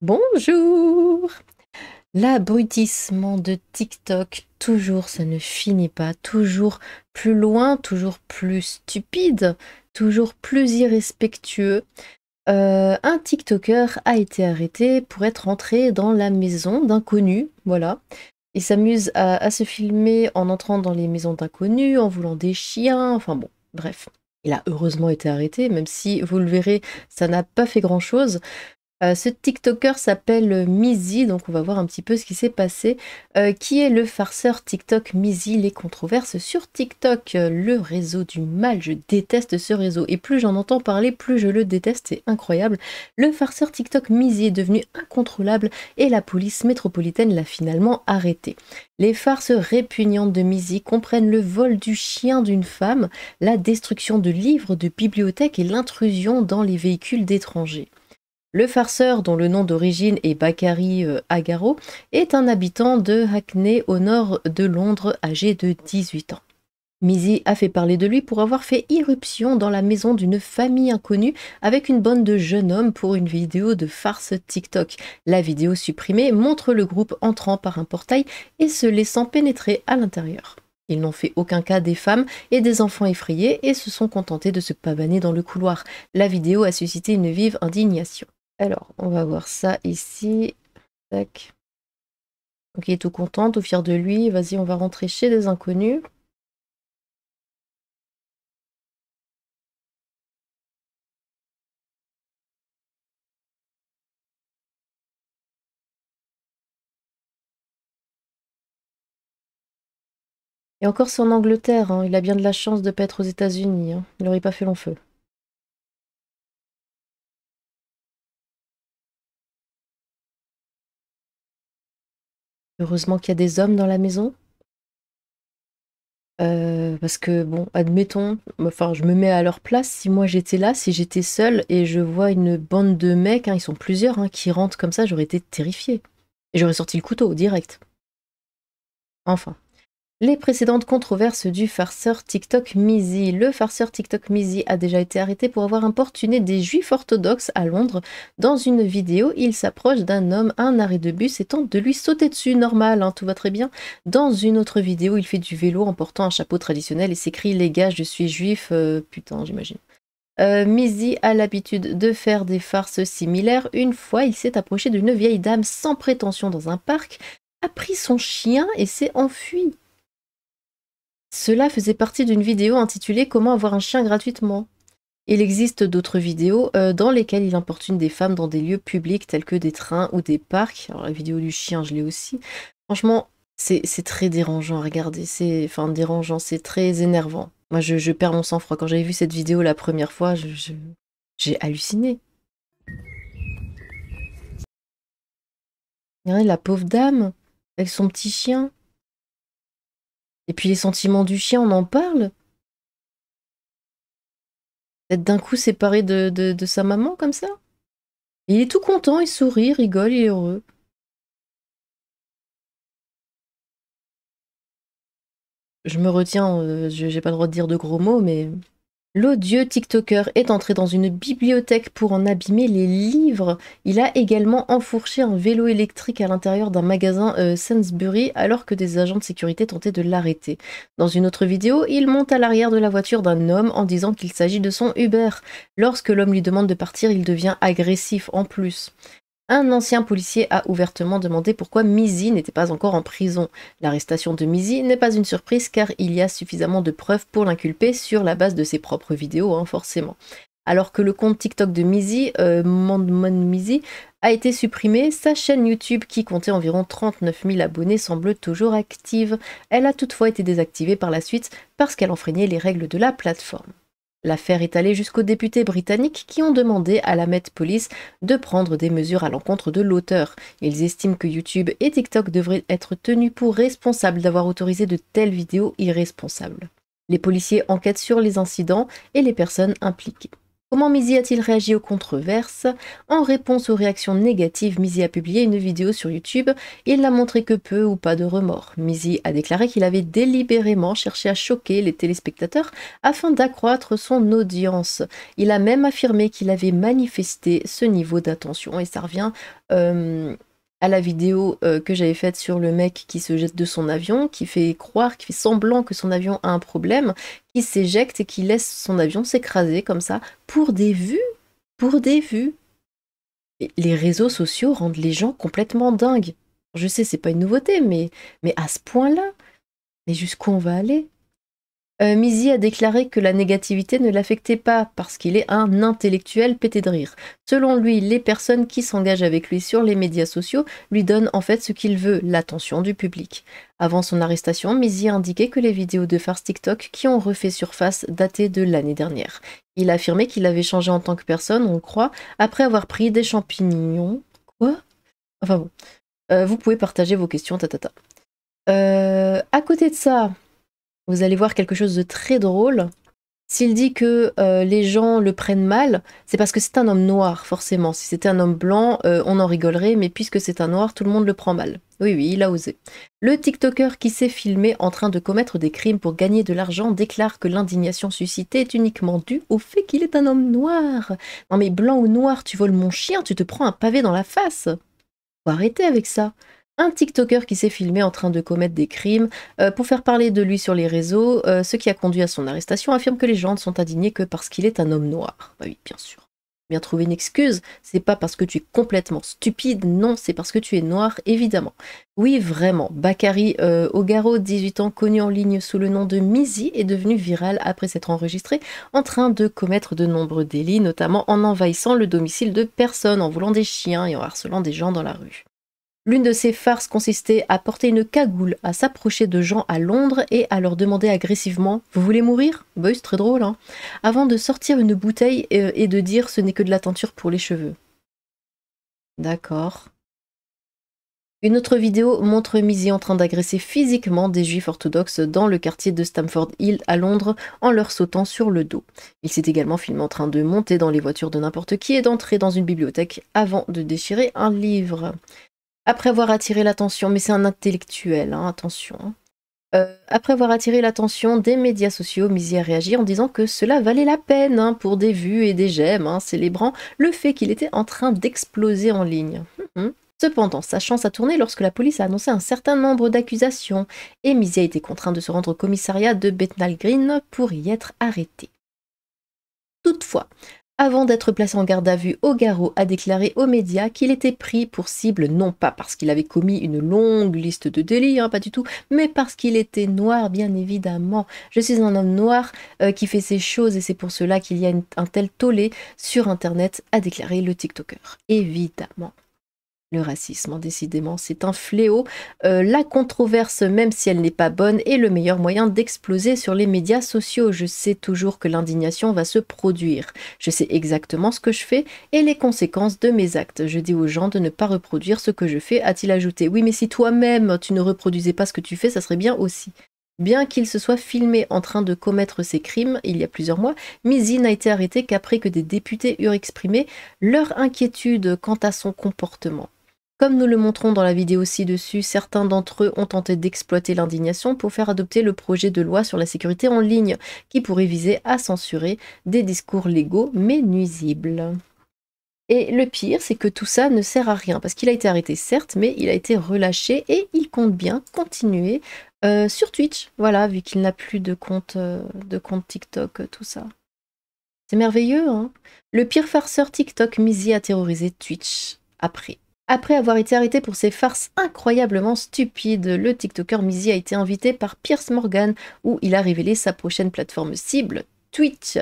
Bonjour! L'abrutissement de TikTok, toujours ça ne finit pas, toujours plus loin, toujours plus stupide, toujours plus irrespectueux. Un TikToker a été arrêté pour être entré dans la maison d'inconnus, voilà. Il s'amuse à se filmer en entrant dans les maisons d'inconnus, en voulant des chiens, enfin bon, bref. Il a heureusement été arrêté, même si, vous le verrez, ça n'a pas fait grand-chose. Ce TikToker s'appelle Mizi, donc on va voir un petit peu ce qui s'est passé. Qui est le farceur TikTok Mizi? Les controverses sur TikTok, le réseau du mal, je déteste ce réseau. Et plus j'en entends parler, plus je le déteste, c'est incroyable. Le farceur TikTok Mizi est devenu incontrôlable et la police métropolitaine l'a finalement arrêté. Les farces répugnantes de Mizi comprennent le vol du chien d'une femme, la destruction de livres de bibliothèques et l'intrusion dans les véhicules d'étrangers. Le farceur, dont le nom d'origine est Bakary Agaro, est un habitant de Hackney au nord de Londres, âgé de 18 ans. Mizi a fait parler de lui pour avoir fait irruption dans la maison d'une famille inconnue avec une bande de jeunes hommes pour une vidéo de farce TikTok. La vidéo supprimée montre le groupe entrant par un portail et se laissant pénétrer à l'intérieur. Ils n'ont fait aucun cas des femmes et des enfants effrayés et se sont contentés de se pavaner dans le couloir. La vidéo a suscité une vive indignation. Alors, on va voir ça ici. Tac. Donc, il est tout content, tout fier de lui. Vas-y, on va rentrer chez des inconnus. Et encore, c'est en Angleterre, hein. Il a bien de la chance de ne pas être aux États-Unis, hein. Il n'aurait pas fait long feu. Heureusement qu'il y a des hommes dans la maison. Parce que, bon, admettons, enfin, je me mets à leur place. Si moi j'étais là, si j'étais seule et je vois une bande de mecs, hein, ils sont plusieurs, hein, qui rentrent comme ça, j'aurais été terrifiée. Et j'aurais sorti le couteau, direct. Enfin. Les précédentes controverses du farceur TikTok Mizi. Le farceur TikTok Mizi a déjà été arrêté pour avoir importuné des juifs orthodoxes à Londres. Dans une vidéo, il s'approche d'un homme à un arrêt de bus et tente de lui sauter dessus, normal, hein, tout va très bien. Dans une autre vidéo, il fait du vélo en portant un chapeau traditionnel et s'écrie "Les gars, je suis juif", putain, j'imagine. Mizi a l'habitude de faire des farces similaires. Une fois, il s'est approché d'une vieille dame sans prétention dans un parc, a pris son chien et s'est enfui. Cela faisait partie d'une vidéo intitulée "Comment avoir un chien gratuitement". Il existe d'autres vidéos dans lesquelles il importune des femmes dans des lieux publics tels que des trains ou des parcs. Alors la vidéo du chien, je l'ai aussi. Franchement, c'est très dérangeant à regarder. Enfin, dérangeant, c'est très énervant. Moi, je perds mon sang-froid. Quand j'avais vu cette vidéo la première fois, j'ai halluciné. Regardez la pauvre dame avec son petit chien. Et puis les sentiments du chien, on en parle? D'être d'un coup séparé de sa maman comme ça? Il est tout content, il sourit, il rigole, il est heureux. Je me retiens, j'ai pas le droit de dire de gros mots, mais... L'odieux TikToker est entré dans une bibliothèque pour en abîmer les livres. Il a également enfourché un vélo électrique à l'intérieur d'un magasin Sainsbury alors que des agents de sécurité tentaient de l'arrêter. Dans une autre vidéo, il monte à l'arrière de la voiture d'un homme en disant qu'il s'agit de son Uber. Lorsque l'homme lui demande de partir, il devient agressif en plus. Un ancien policier a ouvertement demandé pourquoi Mizi n'était pas encore en prison. L'arrestation de Mizi n'est pas une surprise car il y a suffisamment de preuves pour l'inculper sur la base de ses propres vidéos, hein, forcément. Alors que le compte TikTok de Mizi, Mizi, a été supprimé, sa chaîne YouTube, qui comptait environ 39 000 abonnés, semble toujours active. Elle a toutefois été désactivée par la suite parce qu'elle enfreignait les règles de la plateforme. L'affaire est allée jusqu'aux députés britanniques qui ont demandé à la Met Police de prendre des mesures à l'encontre de l'auteur. Ils estiment que YouTube et TikTok devraient être tenus pour responsables d'avoir autorisé de telles vidéos irresponsables. Les policiers enquêtent sur les incidents et les personnes impliquées. Comment Mizi a-t-il réagi aux controverses? En réponse aux réactions négatives, Mizi a publié une vidéo sur YouTube. Il n'a montré que peu ou pas de remords. Mizi a déclaré qu'il avait délibérément cherché à choquer les téléspectateurs afin d'accroître son audience. Il a même affirmé qu'il avait manifesté ce niveau d'attention. Et ça revient à la vidéo que j'avais faite sur le mec qui se jette de son avion, qui fait semblant que son avion a un problème, qui s'éjecte et qui laisse son avion s'écraser comme ça, pour des vues, pour des vues. Et les réseaux sociaux rendent les gens complètement dingues. Je sais, c'est pas une nouveauté, mais à ce point-là, mais jusqu'où on va aller? Mizi a déclaré que la négativité ne l'affectait pas parce qu'il est un intellectuel pété de rire. Selon lui, les personnes qui s'engagent avec lui sur les médias sociaux lui donnent en fait ce qu'il veut, l'attention du public. Avant son arrestation, Mizi a indiqué que les vidéos de farce TikTok qui ont refait surface dataient de l'année dernière. Il a affirmé qu'il avait changé en tant que personne, on le croit, après avoir pris des champignons. Quoi? Enfin bon. Vous pouvez partager vos questions, tatata. À côté de ça, vous allez voir quelque chose de très drôle. S'il dit que les gens le prennent mal, c'est parce que c'est un homme noir, forcément. Si c'était un homme blanc, on en rigolerait, mais puisque c'est un noir, tout le monde le prend mal. Oui, oui, il a osé. Le TikToker qui s'est filmé en train de commettre des crimes pour gagner de l'argent déclare que l'indignation suscitée est uniquement due au fait qu'il est un homme noir. Non mais blanc ou noir, tu voles mon chien, tu te prends un pavé dans la face. Faut arrêter avec ça. Un TikToker qui s'est filmé en train de commettre des crimes pour faire parler de lui sur les réseaux, ce qui a conduit à son arrestation, affirme que les gens ne sont indignés que parce qu'il est un homme noir. Bah oui, bien sûr. Bien trouver une excuse, c'est pas parce que tu es complètement stupide, non, c'est parce que tu es noir, évidemment. Oui, vraiment, Bakary Ogaro, 18 ans, connu en ligne sous le nom de Mizi, est devenu viral après s'être enregistré en train de commettre de nombreux délits, notamment en envahissant le domicile de personnes, en volant des chiens et en harcelant des gens dans la rue. L'une de ces farces consistait à porter une cagoule, à s'approcher de gens à Londres et à leur demander agressivement « Vous voulez mourir ?» Bah oui, c'est très drôle, hein. Avant de sortir une bouteille et de dire « Ce n'est que de la teinture pour les cheveux ». D'accord. Une autre vidéo montre Mizi en train d'agresser physiquement des juifs orthodoxes dans le quartier de Stamford Hill à Londres en leur sautant sur le dos. Il s'est également filmé en train de monter dans les voitures de n'importe qui et d'entrer dans une bibliothèque avant de déchirer un livre. Après avoir attiré l'attention, mais c'est un intellectuel, hein, attention. Après avoir attiré l'attention des médias sociaux, Mizi a réagi en disant que cela valait la peine hein, pour des vues et des j'aime, hein, célébrant le fait qu'il était en train d'exploser en ligne. Cependant, sa chance a tourné lorsque la police a annoncé un certain nombre d'accusations, et Mizi a été contraint de se rendre au commissariat de Bethnal Green pour y être arrêté. Toutefois, avant d'être placé en garde à vue, Ogaro a déclaré aux médias qu'il était pris pour cible non pas parce qu'il avait commis une longue liste de délits, hein, pas du tout, mais parce qu'il était noir, bien évidemment. Je suis un homme noir qui fait ces choses et c'est pour cela qu'il y a un tel tollé sur Internet, a déclaré le TikToker. Évidemment. Le racisme, décidément, c'est un fléau. La controverse, même si elle n'est pas bonne, est le meilleur moyen d'exploser sur les médias sociaux. Je sais toujours que l'indignation va se produire. Je sais exactement ce que je fais et les conséquences de mes actes. Je dis aux gens de ne pas reproduire ce que je fais, a-t-il ajouté. Oui, mais si toi-même, tu ne reproduisais pas ce que tu fais, ça serait bien aussi. Bien qu'il se soit filmé en train de commettre ces crimes il y a plusieurs mois, Mizi n'a été arrêté qu'après que des députés eurent exprimé leur inquiétude quant à son comportement. Comme nous le montrons dans la vidéo ci-dessus, certains d'entre eux ont tenté d'exploiter l'indignation pour faire adopter le projet de loi sur la sécurité en ligne, qui pourrait viser à censurer des discours légaux mais nuisibles. Et le pire, c'est que tout ça ne sert à rien, parce qu'il a été arrêté certes, mais il a été relâché et il compte bien continuer sur Twitch, voilà, vu qu'il n'a plus de compte TikTok, tout ça. C'est merveilleux, hein. Le pire farceur TikTok, Mizi a terrorisé Twitch après. Après avoir été arrêté pour ses farces incroyablement stupides, le TikToker Mizi a été invité par Piers Morgan, où il a révélé sa prochaine plateforme cible, Twitch.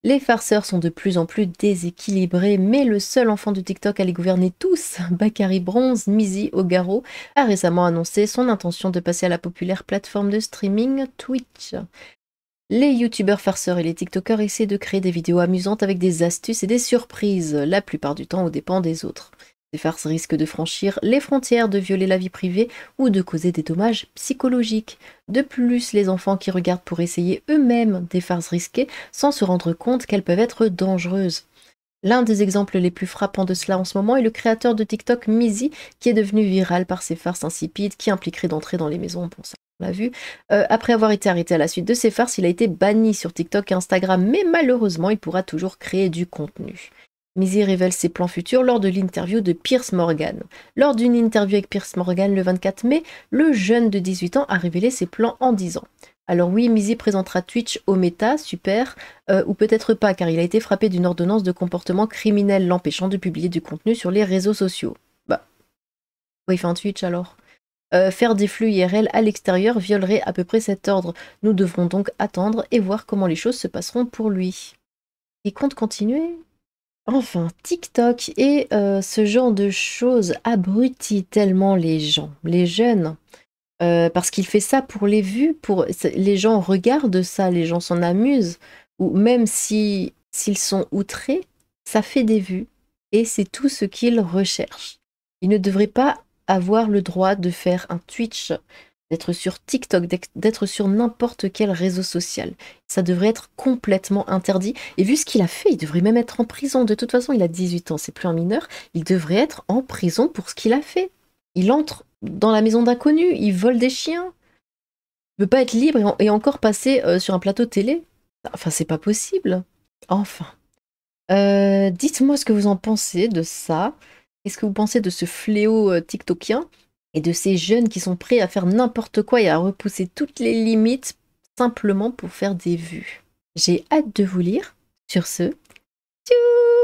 Les farceurs sont de plus en plus déséquilibrés, mais le seul enfant de TikTok à les gouverner tous, Bakary Bronze Mizi Ogaro, a récemment annoncé son intention de passer à la populaire plateforme de streaming Twitch. Les youtubeurs farceurs et les tiktokers essaient de créer des vidéos amusantes avec des astuces et des surprises, la plupart du temps aux dépens des autres. Ces farces risquent de franchir les frontières, de violer la vie privée ou de causer des dommages psychologiques. De plus, les enfants qui regardent pour essayer eux-mêmes des farces risquées sans se rendre compte qu'elles peuvent être dangereuses. L'un des exemples les plus frappants de cela en ce moment est le créateur de TikTok Mizi, qui est devenu viral par ses farces insipides qui impliqueraient d'entrer dans les maisons. Bon, ça, on l'a vu. Après avoir été arrêté à la suite de ces farces, il a été banni sur TikTok et Instagram, mais malheureusement, il pourra toujours créer du contenu. Mizi révèle ses plans futurs lors de l'interview de Piers Morgan. Lors d'une interview avec Piers Morgan le 24 mai, le jeune de 18 ans a révélé ses plans en disant: alors oui, Mizi présentera Twitch au Meta, super, ou peut-être pas, car il a été frappé d'une ordonnance de comportement criminel l'empêchant de publier du contenu sur les réseaux sociaux. Bah, pourquoi il fait un Twitch alors? Faire des flux IRL à l'extérieur violerait à peu près cet ordre. Nous devrons donc attendre et voir comment les choses se passeront pour lui. Il compte continuer? Enfin, TikTok et ce genre de choses abrutit tellement les gens, les jeunes. Parce qu'il fait ça pour les vues, les gens regardent ça, les gens s'en amusent, ou même s'ils sont outrés, ça fait des vues, et c'est tout ce qu'ils recherchent. Ils ne devraient pas avoir le droit de faire un Twitch, d'être sur TikTok, d'être sur n'importe quel réseau social. Ça devrait être complètement interdit. Et vu ce qu'il a fait, il devrait même être en prison. De toute façon, il a 18 ans, c'est plus un mineur. Il devrait être en prison pour ce qu'il a fait. Il entre dans la maison d'inconnus, il vole des chiens. Il peut pas être libre et encore passer sur un plateau télé. Enfin, c'est pas possible. Enfin. Dites-moi ce que vous en pensez de ça. Qu'est-ce que vous pensez de ce fléau tiktokien et de ces jeunes qui sont prêts à faire n'importe quoi et à repousser toutes les limites simplement pour faire des vues? J'ai hâte de vous lire. Sur ce, tchou!